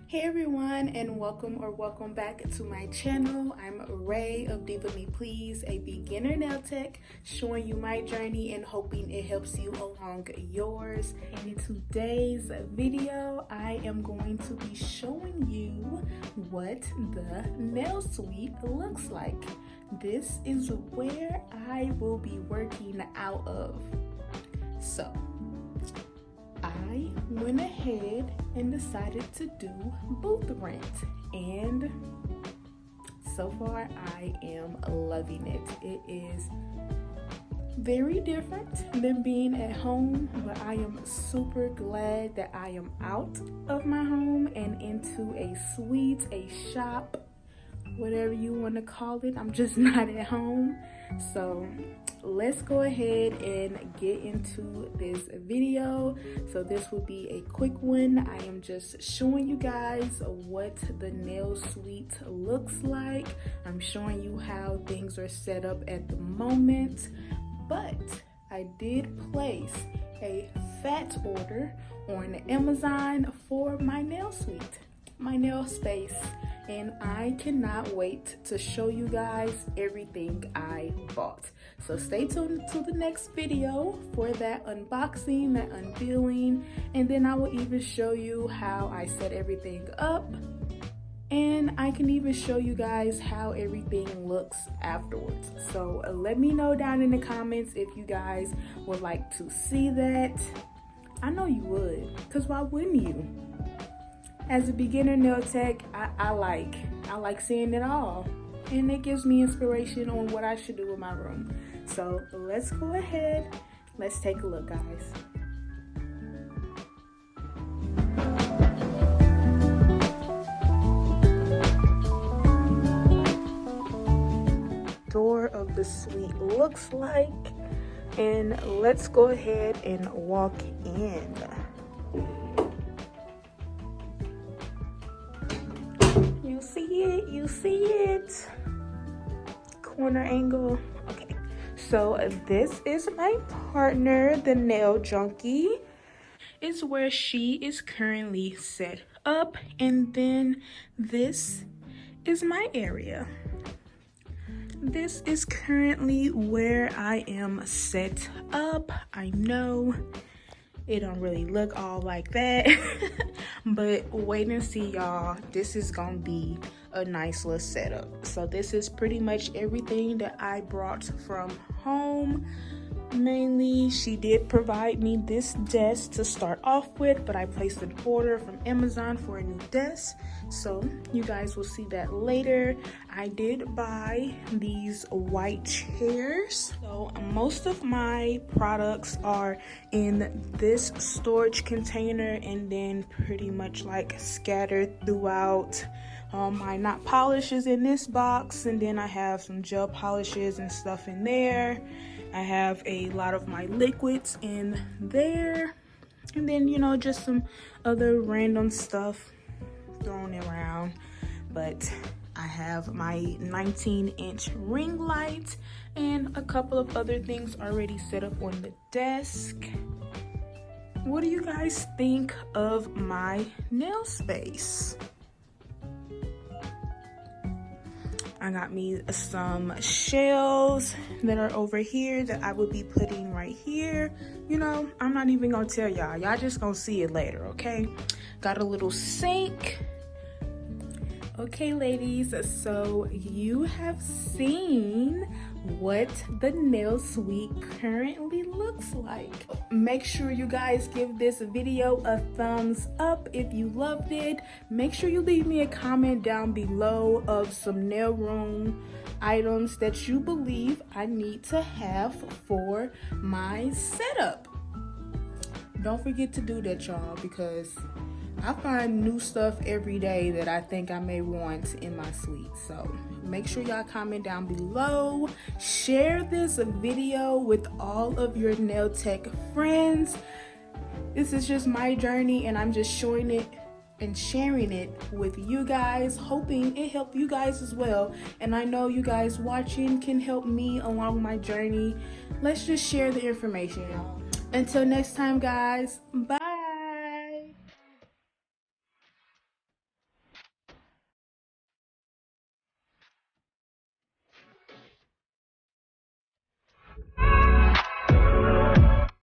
Hey everyone, and welcome back to my channel. I'm Rae of Rae-DivaMePlz, a beginner nail tech, showing you my journey and hoping it helps you along yours. And in today's video, I am going to be showing you what the nail suite looks like. This is where I will be working out of. So I went ahead and decided to do booth rent, and so far I am loving it. It is very different than being at home, but I am super glad that I am out of my home and into a suite, a shop, whatever you want to call it. I'm just not at home. So let's go ahead and get into this video. So this will be a quick one. I am just showing you guys what the nail suite looks like. I'm showing you how things are set up at the moment, but I did place a fat order on Amazon for my nail suite, my nail space, and I cannot wait to show you guys everything I bought. So stay tuned to the next video for that unboxing, that unveiling, and then I will even show you how I set everything up, and I can even show you guys how everything looks afterwards. So let me know down in the comments if you guys would like to see that. I know you would, because why wouldn't you? As a beginner nail tech, I like seeing it all, and it gives me inspiration on what I should do with my room. So let's go ahead, let's take a look, guys. Door of the suite looks like, and let's go ahead and walk in. You see it, corner angle. Okay, so this is my partner, the nail junkie. It's where she is currently set up, and then this is my area. This is currently where I am set up. I know it don't really look all like that, but wait and see, y'all. This is gonna be a nice little setup. So this is pretty much everything that I brought from home. Mainly, she did provide me this desk to start off with, but I placed an order from Amazon for a new desk, so you guys will see that later. I did buy these white chairs. So most of my products are in this storage container and then pretty much like scattered throughout. My knot polish is in this box, and then I have some gel polishes and stuff in there. I have a lot of my liquids in there, and then, you know, just some other random stuff thrown around. But I have my 19-inch ring light and a couple of other things already set up on the desk. What do you guys think of my nail space? I got me some shells that are over here that I would be putting right here. You know, I'm not even gonna tell y'all. Y'all just gonna see it later, okay? Got a little sink. Okay, ladies, so you have seen what the nail suite currently looks like. Make sure you guys give this video a thumbs up if you loved it. Make sure you leave me a comment down below of some nail room items that you believe I need to have for my setup. Don't forget to do that, y'all, because I find new stuff every day that I think I may want in my suite. So make sure y'all comment down below. Share this video with all of your nail tech friends. This is just my journey, and I'm just showing it and sharing it with you guys, hoping it helped you guys as well. And I know you guys watching can help me along my journey. Let's just share the information, y'all. Until next time, guys, bye.